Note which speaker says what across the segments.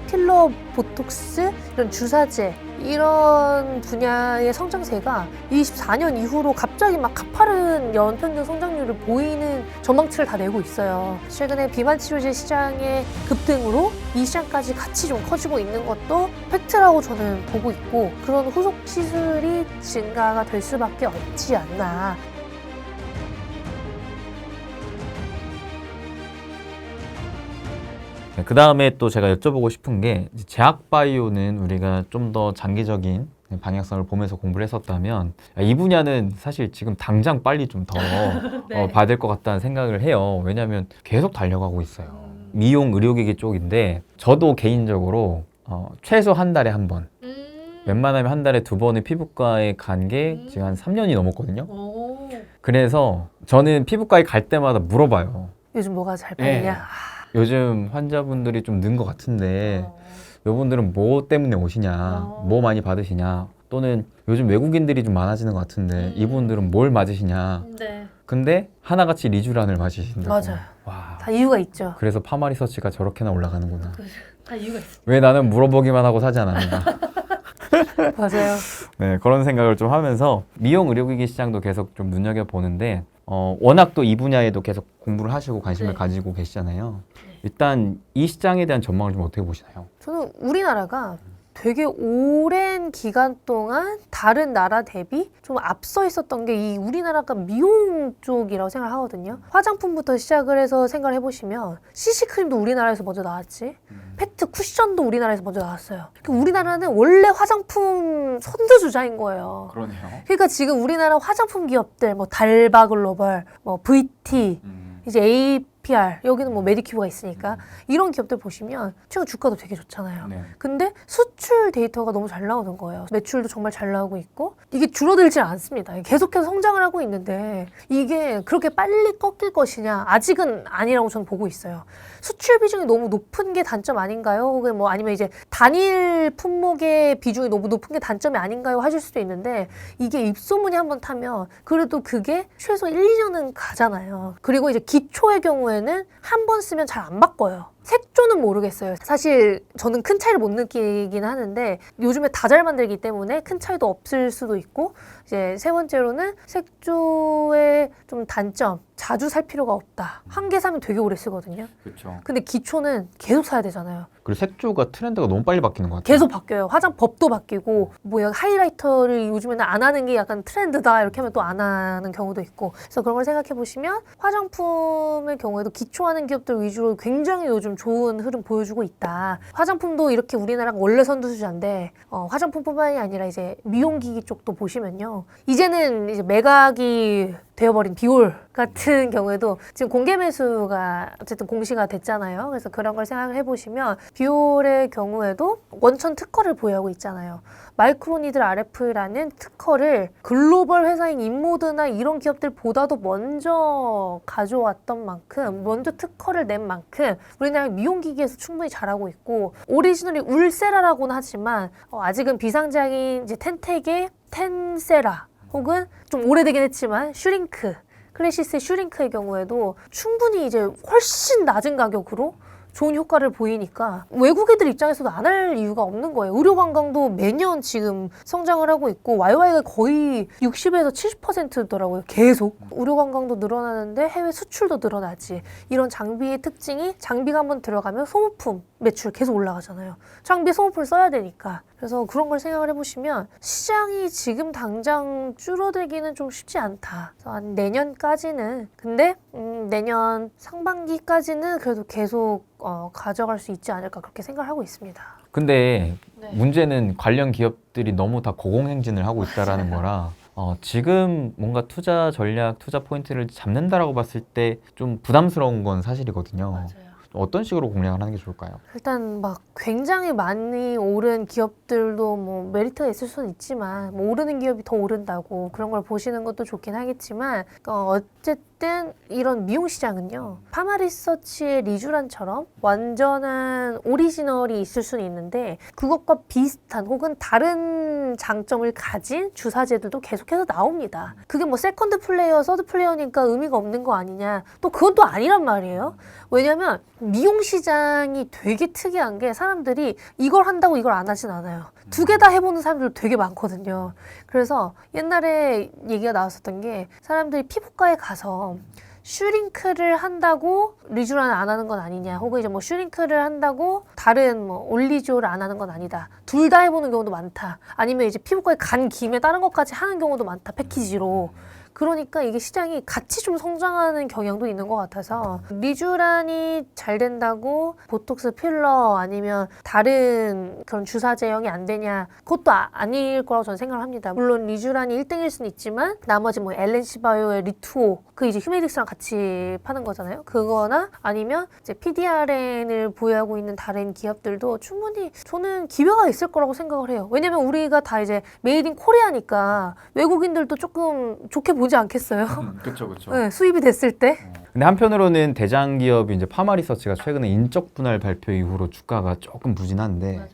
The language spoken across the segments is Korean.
Speaker 1: 필러, 보톡스, 이런 주사제 이런 분야의 성장세가 24년 이후로 갑자기 막 가파른 연평균 성장률을 보이는 전망치를 다 내고 있어요. 최근에 비만 치료제 시장의 급등으로 이 시장까지 같이 좀 커지고 있는 것도 팩트라고 저는 보고 있고, 그런 후속 시술이 증가가 될 수밖에 없지 않나.
Speaker 2: 그 다음에 또 제가 여쭤보고 싶은 게, 제약바이오는 우리가 좀 더 장기적인 방향성을 보면서 공부를 했었다면, 이 분야는 사실 지금 당장 빨리 좀 더
Speaker 1: 네.
Speaker 2: 봐야 될 것 같다는 생각을 해요. 왜냐하면 계속 달려가고 있어요. 미용 의료기기 쪽인데, 저도 개인적으로 최소 한 달에 한 번, 웬만하면 한 달에 2번의 피부과에 간 게 지금 한 3년이 넘었거든요. 그래서 저는 피부과에 갈 때마다 물어봐요.
Speaker 1: 요즘 뭐가 잘 팔리냐?
Speaker 2: 네. 요즘 환자분들이 좀 는 것 같은데 이분들은 뭐 때문에 오시냐, 뭐 많이 받으시냐, 또는 요즘 외국인들이 좀 많아지는 것 같은데 이분들은 뭘 맞으시냐.
Speaker 1: 네.
Speaker 2: 근데 하나같이 리쥬란을 맞으신다고.
Speaker 1: 맞아요.
Speaker 2: 와.
Speaker 1: 다 이유가 있죠.
Speaker 2: 그래서 파마리서치가 저렇게나 올라가는구나.
Speaker 1: 다 이유가 있어.
Speaker 2: 왜 나는 물어보기만 하고 사지 않았는가.
Speaker 1: 맞아요.
Speaker 2: 네, 그런 생각을 좀 하면서 미용 의료기기 시장도 계속 좀 눈여겨보는데, 워낙 또 이 분야에도 계속 공부를 하시고 관심을
Speaker 1: 네.
Speaker 2: 가지고 계시잖아요. 일단 이 시장에 대한 전망을 좀 어떻게 보시나요?
Speaker 1: 저는 우리나라가 되게 오랜 기간 동안 다른 나라 대비 좀 앞서 있었던 게 이 우리나라가 미용 쪽이라고 생각하거든요. 화장품부터 시작을 해서 생각을 해보시면 CC크림도 우리나라에서 먼저 나왔지, 팩트 쿠션도 우리나라에서 먼저 나왔어요. 우리나라는 원래 화장품 선두주자인 거예요.
Speaker 2: 그러네요.
Speaker 1: 그러니까 지금 우리나라 화장품 기업들, 뭐 달바글로벌, 뭐 VT, 이제 APR, 여기는 뭐 메디큐브가 있으니까 이런 기업들 보시면 최근 주가도 되게 좋잖아요.
Speaker 2: 네.
Speaker 1: 근데 수출 데이터가 너무 잘 나오는 거예요. 매출도 정말 잘 나오고 있고 이게 줄어들지 않습니다. 계속해서 성장을 하고 있는데 이게 그렇게 빨리 꺾일 것이냐, 아직은 아니라고 저는 보고 있어요. 수출 비중이 너무 높은 게 단점 아닌가요? 혹은 뭐 아니면 이제 단일 품목의 비중이 너무 높은 게 단점이 아닌가요? 하실 수도 있는데, 이게 입소문이 한번 타면 그래도 그게 최소 1, 2년은 가잖아요. 그리고 이제 기초의 경우에는 한 번 쓰면 잘 안 바꿔요. 색조는 모르겠어요. 사실 저는 큰 차이를 못 느끼긴 하는데 요즘에 다 잘 만들기 때문에 큰 차이도 없을 수도 있고, 이제 세 번째로는 색조의 좀 단점, 자주 살 필요가 없다. 한 개 사면 되게 오래 쓰거든요.
Speaker 2: 그렇죠.
Speaker 1: 근데 기초는 계속 사야 되잖아요.
Speaker 2: 그리고 색조가 트렌드가 너무 빨리 바뀌는 것 같아요.
Speaker 1: 계속 바뀌어요. 화장법도 바뀌고, 뭐 하이라이터를 요즘에는 안 하는 게 약간 트렌드다 이렇게 하면 또 안 하는 경우도 있고, 그래서 그런 걸 생각해 보시면 화장품의 경우에도 기초하는 기업들 위주로 굉장히 요즘 좋은 흐름 보여주고 있다. 화장품도 이렇게 우리나라가 원래 선두주자인데 화장품뿐만이 아니라 이제 미용기기 쪽도 보시면요, 이제는 이제 매각이 되어버린 비올 같은 경우에도 지금 공개 매수가 어쨌든 공시가 됐잖아요. 그래서 그런 걸 생각을 해보시면 비올의 경우에도 원천 특허를 보유하고 있잖아요. 마이크로니들 RF라는 특허를 글로벌 회사인 인모드나 이런 기업들보다도 먼저 가져왔던 만큼, 먼저 특허를 낸 만큼 우리나라 미용기기에서 충분히 잘하고 있고, 오리지널이 울세라라고는 하지만 아직은 비상장인 이제 텐텍의 텐세라, 혹은 좀 오래되긴 했지만 슈링크, 클래시스의 슈링크의 경우에도 충분히 이제 훨씬 낮은 가격으로 좋은 효과를 보이니까 외국 애들 입장에서도 안 할 이유가 없는 거예요. 의료 관광도 매년 지금 성장을 하고 있고 YY가 거의 60에서 70%더라고요. 계속. 의료 관광도 늘어나는데 해외 수출도 늘어나지. 이런 장비의 특징이, 장비가 한번 들어가면 소모품 매출 계속 올라가잖아요. 장비 소모품을 써야 되니까. 그래서 그런 걸 생각을 해보시면 시장이 지금 당장 줄어들기는 좀 쉽지 않다. 그래서 한 내년까지는, 근데 내년 상반기까지는 그래도 계속 가져갈 수 있지 않을까, 그렇게 생각을 하고 있습니다.
Speaker 2: 근데
Speaker 1: 네.
Speaker 2: 문제는 관련 기업들이 너무 다 고공행진을 하고 있다라는 거라, 지금 뭔가 투자 전략, 투자 포인트를 잡는다라고 봤을 때 좀 부담스러운 건 사실이거든요.
Speaker 1: 맞아요.
Speaker 2: 어떤 식으로 공략을 하는 게 좋을까요?
Speaker 1: 일단 막 굉장히 많이 오른 기업들도 뭐 메리트가 있을 수는 있지만, 뭐 오르는 기업이 더 오른다고 그런 걸 보시는 것도 좋긴 하겠지만, 어쨌든 이런 미용 시장은요, 파마리서치의 리쥬란처럼 완전한 오리지널이 있을 수는 있는데 그것과 비슷한 혹은 다른 비슷한 장점을 가진 주사제들도 계속해서 나옵니다. 그게 뭐 세컨드 플레이어, 서드 플레이어니까 의미가 없는 거 아니냐. 또 그건 또 아니란 말이에요. 왜냐면 미용 시장이 되게 특이한 게 사람들이 이걸 한다고 이걸 안 하진 않아요. 두 개 다 해보는 사람들 되게 많거든요. 그래서 옛날에 얘기가 나왔었던 게 사람들이 피부과에 가서 슈링크를 한다고 리쥬란을 안 하는 건 아니냐, 혹은 이제 뭐 슈링크를 한다고 다른 뭐 올리지오를 안 하는 건 아니다. 둘 다 해보는 경우도 많다. 아니면 이제 피부과에 간 김에 다른 것까지 하는 경우도 많다. 패키지로. 그러니까 이게 시장이 같이 좀 성장하는 경향도 있는 것 같아서 리쥬란이 잘 된다고 보톡스 필러 아니면 다른 그런 주사 제형이 안 되냐, 그것도 아닐 거라고 저는 생각을 합니다. 물론 리쥬란이 1등일 수는 있지만 나머지 뭐 LNC 바이오의 리투오, 그 이제 휴메딕스랑 같이 파는 거잖아요. 그거나 아니면 이제 PDRN을 보유하고 있는 다른 기업들도 충분히 저는 기회가 있을 거라고 생각을 해요. 왜냐면 우리가 다 이제 메이드 인 코리아니까 외국인들도 조금 좋게 보지 않겠어요?
Speaker 2: 그렇죠, 그렇죠.
Speaker 1: 네, 수입이 됐을 때.
Speaker 2: 근데 한편으로는 대장 기업이 이제 파마리서치가 최근에 인적 분할 발표 이후로 주가가 조금 부진한데,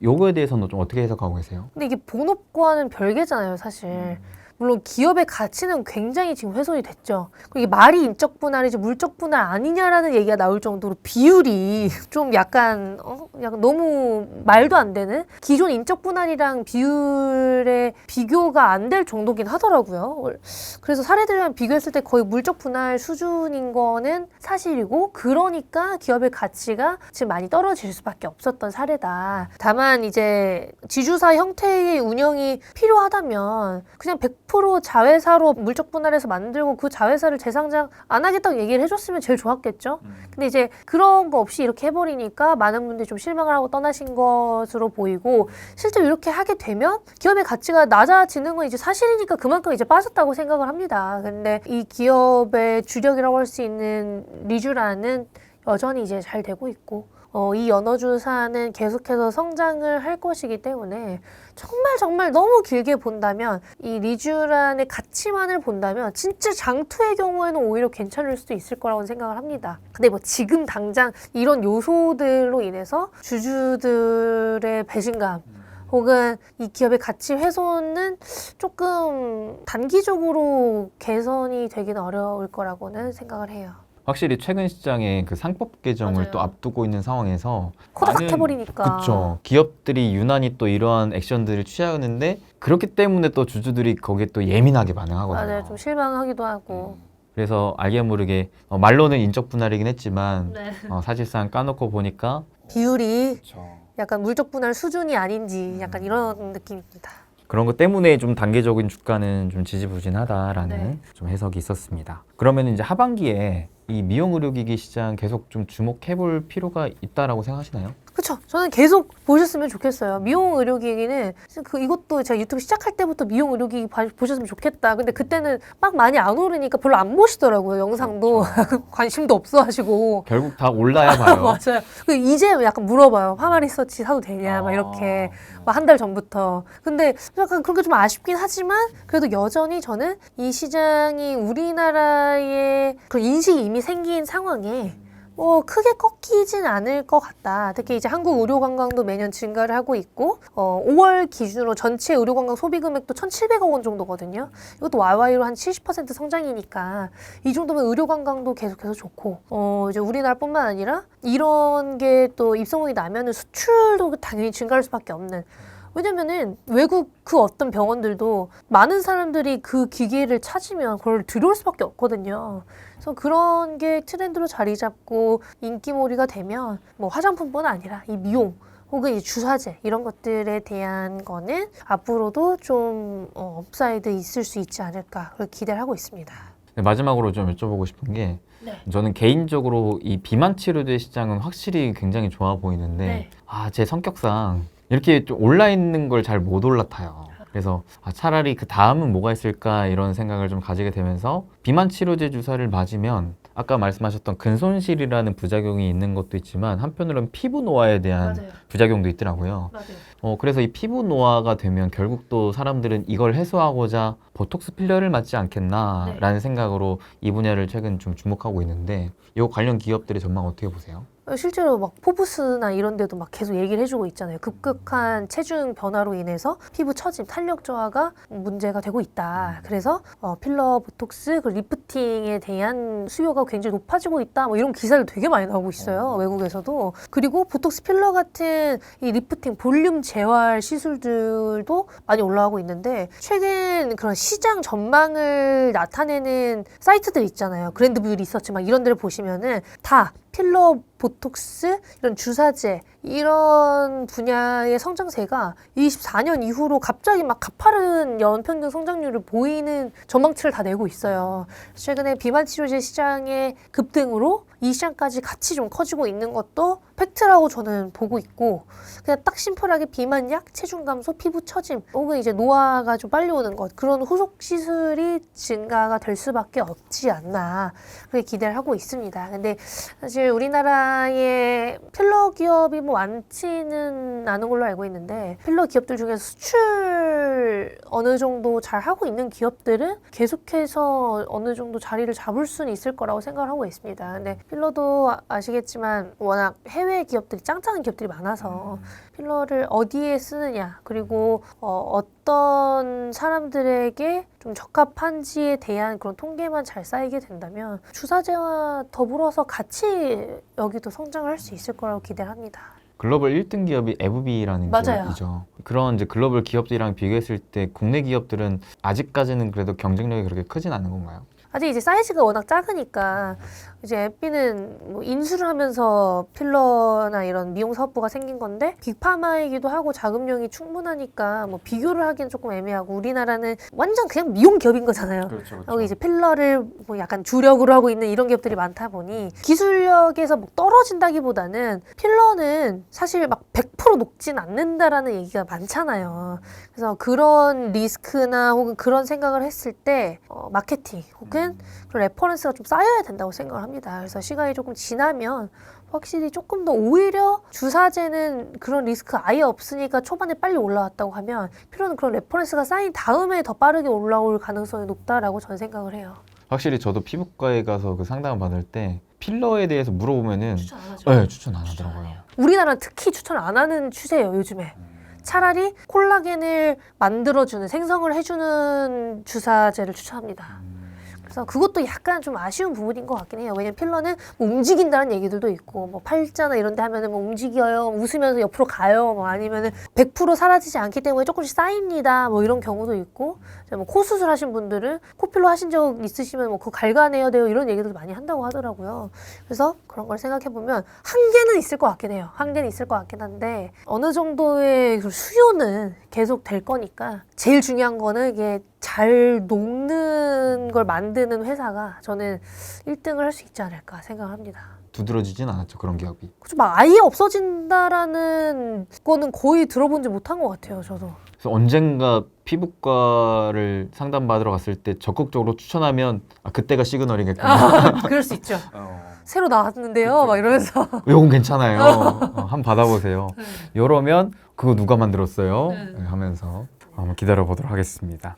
Speaker 2: 요거에 대해서는 좀 어떻게 해석하고 계세요?
Speaker 1: 근데 이게 본업과는 별개잖아요, 사실. 물론 기업의 가치는 굉장히 지금 훼손이 됐죠. 그리고 이게 말이 인적 분할이지 물적 분할 아니냐라는 얘기가 나올 정도로 비율이 좀 약간 너무 말도 안 되는, 기존 인적 분할이랑 비율의 비교가 안 될 정도긴 하더라고요. 그래서 사례들이랑 비교했을 때 거의 물적 분할 수준인 거는 사실이고, 그러니까 기업의 가치가 지금 많이 떨어질 수밖에 없었던 사례다. 다만 이제 지주사 형태의 운영이 필요하다면 그냥 100% 자회사로 물적 분할해서 만들고 그 자회사를 재상장 안 하겠다고 얘기를 해줬으면 제일 좋았겠죠. 근데 이제 그런 거 없이 이렇게 해버리니까 많은 분들이 좀 실망을 하고 떠나신 것으로 보이고, 실제로 이렇게 하게 되면 기업의 가치가 낮아지는 건 이제 사실이니까 그만큼 이제 빠졌다고 생각을 합니다. 근데 이 기업의 주력이라고 할 수 있는 리쥬란은 여전히 이제 잘 되고 있고, 이 연어주사는 계속해서 성장을 할 것이기 때문에 정말 너무 길게 본다면, 이 리쥬란의 가치만을 본다면 진짜 장투의 경우에는 오히려 괜찮을 수도 있을 거라고 생각을 합니다. 근데 뭐 지금 당장 이런 요소들로 인해서 주주들의 배신감 혹은 이 기업의 가치 훼손은 조금 단기적으로 개선이 되긴 어려울 거라고는 생각을 해요.
Speaker 2: 확실히 최근 시장에 그 상법 개정을
Speaker 1: 맞아요.
Speaker 2: 또 앞두고 있는 상황에서
Speaker 1: 코다닥
Speaker 2: 많은-
Speaker 1: 해버리니까.
Speaker 2: 그쵸. 기업들이 유난히 또 이러한 액션들을 취하는데, 그렇기 때문에 또 주주들이 거기에 또 예민하게 반응하거든요.
Speaker 1: 맞아요. 좀 실망하기도 하고.
Speaker 2: 그래서 알게 모르게 말로는 인적 분할이긴 했지만
Speaker 1: 네.
Speaker 2: 사실상 까놓고 보니까
Speaker 1: 비율이 약간 물적 분할 수준이 아닌지 약간 이런 느낌입니다.
Speaker 2: 그런 것 때문에 좀 단계적인 주가는 좀 지지부진하다라는
Speaker 1: 네.
Speaker 2: 좀 해석이 있었습니다. 그러면 이제 하반기에 이 미용 의료기기 시장 계속 좀 주목해볼 필요가 있다라고 생각하시나요?
Speaker 1: 그쵸. 저는 계속 보셨으면 좋겠어요. 미용 의료기기는 이것도 제가 유튜브 시작할 때부터 미용 의료기기 보셨으면 좋겠다. 근데 그때는 막 많이 안 오르니까 별로 안 보시더라고요. 영상도. 관심도 없어 하시고.
Speaker 2: 결국 다 올라야 봐요.
Speaker 1: 맞아요. 이제 약간 물어봐요. 파마 리서치 사도 되냐, 막 이렇게. 막 한 달 전부터. 근데 약간 그런 게 좀 아쉽긴 하지만, 그래도 여전히 저는 이 시장이 우리나라의 그 인식이 이미 생긴 상황에 크게 꺾이진 않을 것 같다. 특히 이제 한국 의료관광도 매년 증가를 하고 있고, 5월 기준으로 전체 의료관광 소비금액도 1,700억 원 정도거든요. 이것도 YY로 한 70% 성장이니까 이 정도면 의료관광도 계속해서 좋고, 이제 우리나라뿐만 아니라 이런 게 또 입소문이 나면은 수출도 당연히 증가할 수밖에 없는. 왜냐면은 외국 그 어떤 병원들도 많은 사람들이 그 기계를 찾으면 그걸 들여올 수밖에 없거든요. 그래서 그런 게 트렌드로 자리 잡고 인기몰이가 되면 뭐 화장품뿐 아니라 이 미용 혹은 이 주사제 이런 것들에 대한 거는 앞으로도 좀 업사이드 있을 수 있지 않을까, 그렇게 기대를 하고 있습니다.
Speaker 2: 네, 마지막으로 좀 여쭤보고 싶은 게,
Speaker 1: 네.
Speaker 2: 저는 개인적으로 이 비만 치료제 시장은 확실히 굉장히 좋아 보이는데,
Speaker 1: 네.
Speaker 2: 제 성격상 이렇게 좀 올라 있는 걸 잘 못 올라타요. 그래서 차라리 그 다음은 뭐가 있을까 이런 생각을 좀 가지게 되면서, 비만 치료제 주사를 맞으면 아까 말씀하셨던 근손실이라는 부작용이 있는 것도 있지만 한편으로는 피부 노화에 대한 부작용도 있더라고요. 그래서 이 피부 노화가 되면 결국 또 사람들은 이걸 해소하고자 보톡스 필러를 맞지 않겠나라는 생각으로 이 분야를 최근 좀 주목하고 있는데, 이 관련 기업들의 전망 어떻게 보세요?
Speaker 1: 실제로 막 포브스나 이런 데도 막 계속 얘기를 해주고 있잖아요. 급격한 체중 변화로 인해서 피부 처짐, 탄력 저하가 문제가 되고 있다. 그래서 필러, 보톡스, 그 리프팅에 대한 수요가 굉장히 높아지고 있다. 뭐 이런 기사를 되게 많이 나오고 있어요. 외국에서도. 그리고 보톡스 필러 같은 이 리프팅, 볼륨 재활 시술들도 많이 올라가고 있는데 최근 그런 시장 전망을 나타내는 사이트들 있잖아요. 그랜드뷰 리서치 막 이런 데를 보시면은 다 필러, 보톡스, 이런 주사제 이런 분야의 성장세가 24년 이후로 갑자기 막 가파른 연평균 성장률을 보이는 전망치를 다 내고 있어요. 최근에 비만 치료제 시장의 급등으로 이 시장까지 같이 좀 커지고 있는 것도 팩트라고 저는 보고 있고 그냥 딱 심플하게 비만약, 체중 감소, 피부 처짐 혹은 이제 노화가 좀 빨리 오는 것 그런 후속 시술이 증가가 될 수밖에 없지 않나 그렇게 기대를 하고 있습니다. 근데 사실 우리나라의 필러 기업이 뭐 많지는 않은 걸로 알고 있는데 필러 기업들 중에서 수출 어느 정도 잘 하고 있는 기업들은 계속해서 어느 정도 자리를 잡을 수는 있을 거라고 생각을 하고 있습니다. 근데 필러도 아시겠지만 워낙 해외 기업들이 짱짱한 기업들이 많아서 필러를 어디에 쓰느냐 그리고 어떤 사람들에게 좀 적합한지에 대한 그런 통계만 잘 쌓이게 된다면 주사제와 더불어서 같이 여기도 성장을 할 수 있을 거라고 기대를 합니다.
Speaker 2: 글로벌 1등 기업이 에브비라는
Speaker 1: 맞아요.
Speaker 2: 기업이죠. 그런 이제 글로벌 기업들이랑 비교했을 때 국내 기업들은 아직까지는 그래도 경쟁력이 그렇게 크진 않은 건가요?
Speaker 1: 아직 이제 사이즈가 워낙 작으니까 이제 에피는 뭐 인수를 하면서 필러나 이런 미용 사업부가 생긴 건데 빅파마이기도 하고 자금력이 충분하니까 뭐 비교를 하기는 조금 애매하고 우리나라는 완전 그냥 미용 기업인 거잖아요.
Speaker 2: 그렇죠.
Speaker 1: 여기 이제 필러를 뭐 약간 주력으로 하고 있는 이런 기업들이 많다 보니 기술력에서 뭐 떨어진다기보다는 필러는 사실 막 100% 녹진 않는다라는 얘기가 많잖아요. 그래서 그런 리스크나 혹은 그런 생각을 했을 때 마케팅 혹은 그런 레퍼런스가 좀 쌓여야 된다고 생각을 합니다. 그래서 시간이 조금 지나면 확실히 조금 더 오히려 주사제는 그런 리스크 아예 없으니까 초반에 빨리 올라왔다고 하면 필요는 그런 레퍼런스가 쌓인 다음에 더 빠르게 올라올 가능성이 높다라고 저는 생각을 해요.
Speaker 2: 확실히 저도 피부과에 가서 그 상담을 받을 때 필러에 대해서 물어보면은
Speaker 1: 추천 안 하죠?
Speaker 2: 네, 추천 안 하더라고요.
Speaker 1: 우리나라는 특히 추천 안 하는 추세예요, 요즘에. 차라리 콜라겐을 만들어주는, 생성을 해주는 주사제를 추천합니다. 그래서 그것도 약간 좀 아쉬운 부분인 것 같긴 해요. 왜냐면 필러는 뭐 움직인다는 얘기들도 있고, 뭐 팔자나 이런 데 하면은 뭐 움직여요, 웃으면서 옆으로 가요, 뭐 아니면은 100% 사라지지 않기 때문에 조금씩 쌓입니다, 뭐 이런 경우도 있고, 뭐 코 수술하신 분들은 코필러 하신 적 있으시면 뭐 그거 갈가내야 돼요, 이런 얘기도 많이 한다고 하더라고요. 그래서 그런 걸 생각해보면 한계는 있을 것 같긴 해요. 한계는 있을 것 같긴 한데, 어느 정도의 그 수요는 계속 될 거니까, 제일 중요한 거는 이게 잘 녹는 걸 만드는 회사가 저는 1등을 할 수 있지 않을까 생각합니다.
Speaker 2: 두드러지진 않았죠, 그런 기업이.
Speaker 1: 그쵸, 막 아예 없어진다라는 거는 거의 들어본지 못한 것 같아요, 저도.
Speaker 2: 그래서 언젠가 피부과를 상담받으러 갔을 때 적극적으로 추천하면 그때가 시그널이겠구나.
Speaker 1: 그럴 수 있죠. 새로 나왔는데요, 막 이러면서.
Speaker 2: 요건 괜찮아요. 한번 받아보세요. 이러면 그거 누가 만들었어요? 하면서 한번 기다려 보도록 하겠습니다.